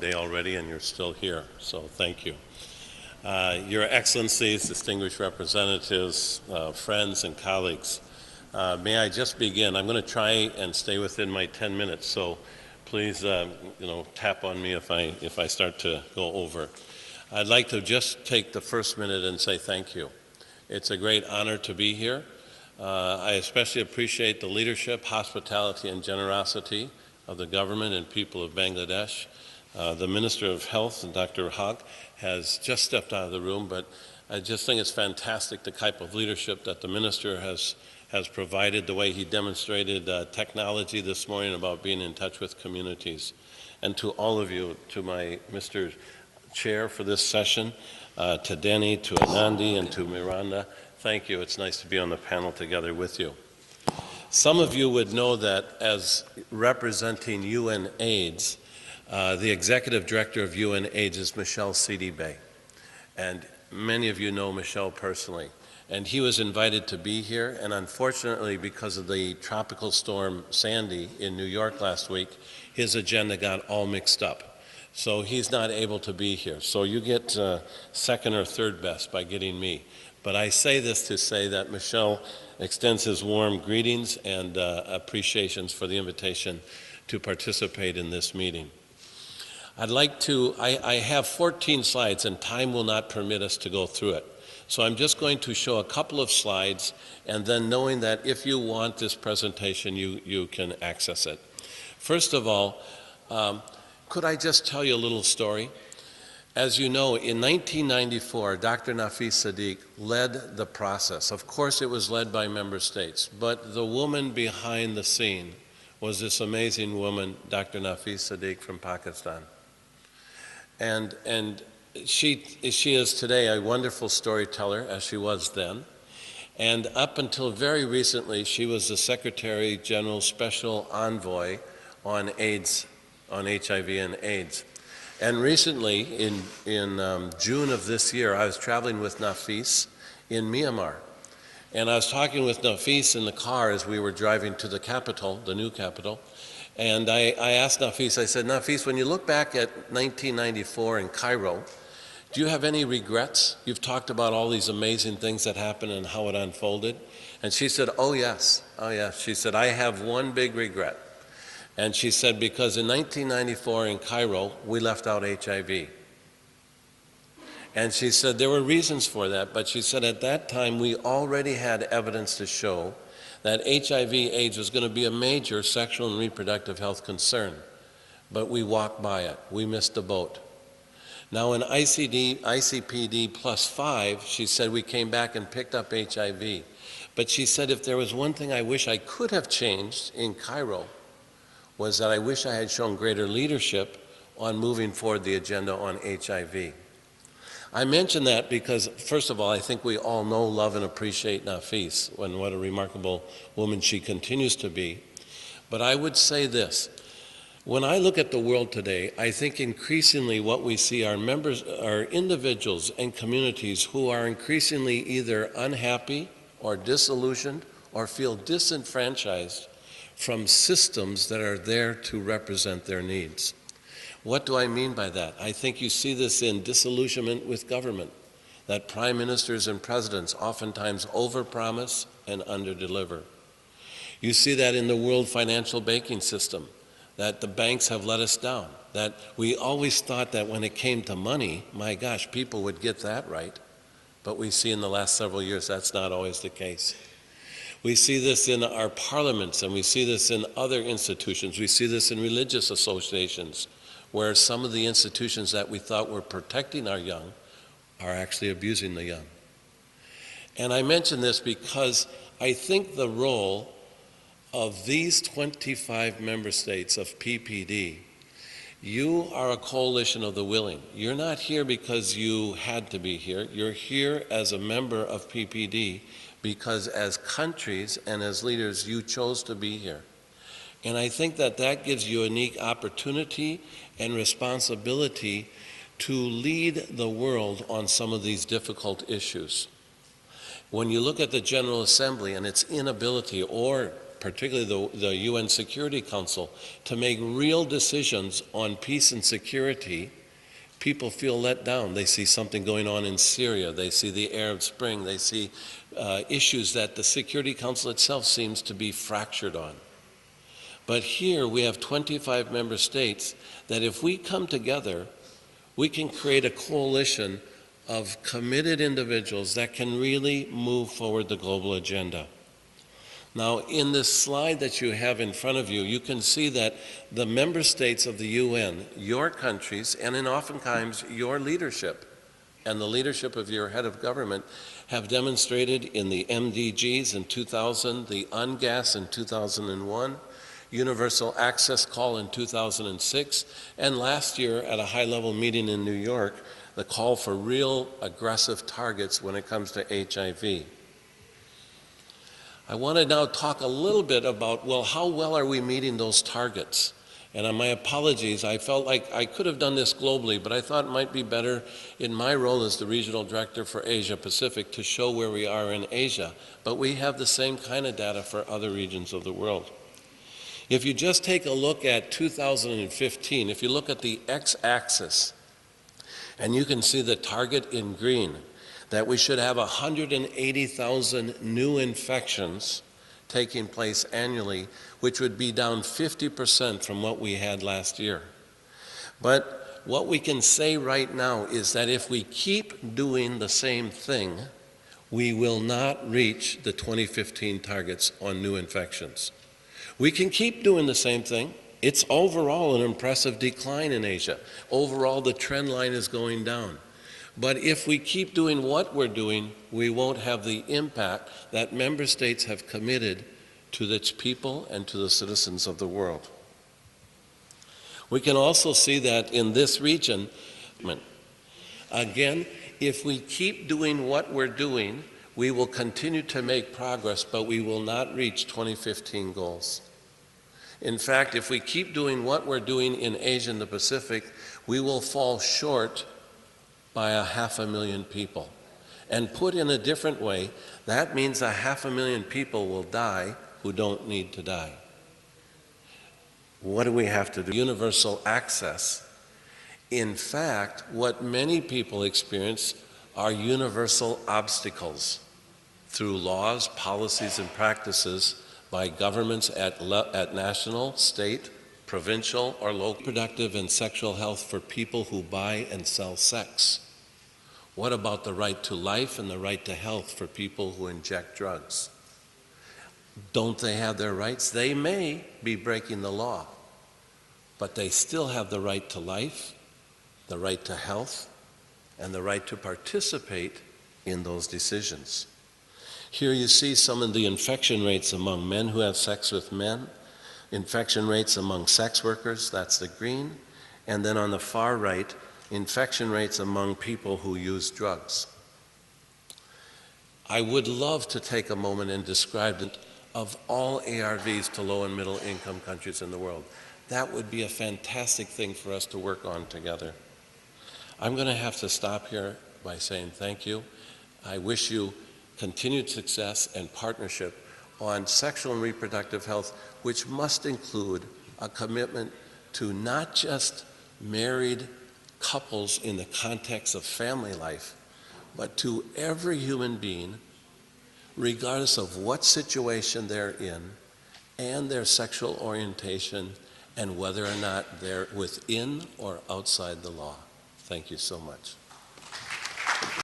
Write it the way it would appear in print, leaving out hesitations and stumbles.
day already, and you're still here, so thank you. Your Excellencies, distinguished representatives, friends, and colleagues, may I just begin? I'm going to try and stay within my 10 minutes, so please, tap on me if I start to go over. I'd like to just take the first minute and say thank you. It's a great honor to be here. I especially appreciate the leadership, hospitality, and generosity of the government and people of Bangladesh. The Minister of Health, Dr. Haq, has just stepped out of the room, but I just think it's fantastic the type of leadership that the Minister has provided, the way he demonstrated technology this morning about being in touch with communities. And to all of you, to my Mr. Chair for this session, to Denny, to Anandi, and to Miranda, thank you. It's nice to be on the panel together with you. Some of you would know that as representing UNAIDS, the Executive Director of UNAIDS is Michel Sidibé. And many of you know Michel personally. And he was invited to be here, and unfortunately, because of the tropical storm Sandy in New York last week, his agenda got all mixed up. So he's not able to be here. So you get second or third best by getting me. But I say this to say that Michel extends his warm greetings and appreciations for the invitation to participate in this meeting. I have 14 slides, and time will not permit us to go through it. So I'm just going to show a couple of slides, and then knowing that if you want this presentation, you can access it. First of all, could I just tell you a little story? As you know, in 1994, Dr. Nafis Sadik led the process. Of course, it was led by member states, but the woman behind the scene was this amazing woman, Dr. Nafis Sadik from Pakistan. And she is today a wonderful storyteller, as she was then. And up until very recently, she was the Secretary General Special Envoy on AIDS, on HIV and AIDS. And recently, in June of this year, I was traveling with Nafis in Myanmar. And I was talking with Nafis in the car as we were driving to the capital, the new capital. And I asked Nafis, I said, Nafis, when you look back at 1994 in Cairo, do you have any regrets? You've talked about all these amazing things that happened and how it unfolded. And she said, oh yes. She said, I have one big regret. And she said, because in 1994 in Cairo, we left out HIV. And she said there were reasons for that, but she said at that time we already had evidence to show that HIV/AIDS was going to be a major sexual and reproductive health concern. But we walked by it. We missed the boat. Now in ICPD +5, she said we came back and picked up HIV. But she said if there was one thing I wish I could have changed in Cairo, was that I wish I had shown greater leadership on moving forward the agenda on HIV. I mention that because, first of all, I think we all know, love, and appreciate Nafis, and what a remarkable woman she continues to be. But I would say this. When I look at the world today, I think increasingly what we see are individuals and communities who are increasingly either unhappy or disillusioned or feel disenfranchised from systems that are there to represent their needs. What do I mean by that? I think you see this in disillusionment with government, that prime ministers and presidents oftentimes overpromise and underdeliver. You see that in the world financial banking system, that the banks have let us down, that we always thought that when it came to money, my gosh, people would get that right. But we see in the last several years that's not always the case. We see this in our parliaments, and we see this in other institutions. We see this in religious associations, where some of the institutions that we thought were protecting our young are actually abusing the young. And I mention this because I think the role of these 25 member states of PPD, you are a coalition of the willing. You're not here because you had to be here. You're here as a member of PPD because as countries and as leaders, you chose to be here. And I think that that gives you a unique opportunity and responsibility to lead the world on some of these difficult issues. When you look at the General Assembly and its inability or particularly the UN Security Council, to make real decisions on peace and security, people feel let down. They see something going on in Syria. They see the Arab Spring. They see issues that the Security Council itself seems to be fractured on. But here we have 25 member states that if we come together, we can create a coalition of committed individuals that can really move forward the global agenda. Now, in this slide that you have in front of you, you can see that the member states of the UN, your countries, and in oftentimes your leadership, and the leadership of your head of government, have demonstrated in the MDGs in 2000, the UNGAS in 2001, Universal Access Call in 2006, and last year at a high-level meeting in New York, the call for real aggressive targets when it comes to HIV. I want to now talk a little bit about, well, how well are we meeting those targets? And on my apologies, I felt like I could have done this globally, but I thought it might be better in my role as the Regional Director for Asia Pacific to show where we are in Asia. But we have the same kind of data for other regions of the world. If you just take a look at 2015, if you look at the x-axis, and you can see the target in green, that we should have 180,000 new infections taking place annually, which would be down 50% from what we had last year. But what we can say right now is that if we keep doing the same thing, we will not reach the 2015 targets on new infections. We can keep doing the same thing. It's overall an impressive decline in Asia. Overall, the trend line is going down. But if we keep doing what we're doing, we won't have the impact that member states have committed to its people and to the citizens of the world. We can also see that in this region, again, if we keep doing what we're doing, we will continue to make progress, but we will not reach 2015 goals. In fact, if we keep doing what we're doing in Asia and the Pacific, we will fall short by 500,000 people. And put in a different way, that means 500,000 people will die who don't need to die. What do we have to do? Universal access. In fact, what many people experience are universal obstacles through laws, policies, and practices by governments at national, state, provincial, or local. Reproductive and sexual health for people who buy and sell sex. What about the right to life and the right to health for people who inject drugs? Don't they have their rights? They may be breaking the law, but they still have the right to life, the right to health, and the right to participate in those decisions. Here you see some of the infection rates among men who have sex with men, infection rates among sex workers, that's the green, and then on the far right, infection rates among people who use drugs. I would love to take a moment and describe it of all ARVs to low and middle income countries in the world. That would be a fantastic thing for us to work on together. I'm going to have to stop here by saying thank you. I wish you continued success and partnership on sexual and reproductive health, which must include a commitment to not just married couples in the context of family life, but to every human being, regardless of what situation they're in and their sexual orientation and whether or not they're within or outside the law. Thank you so much.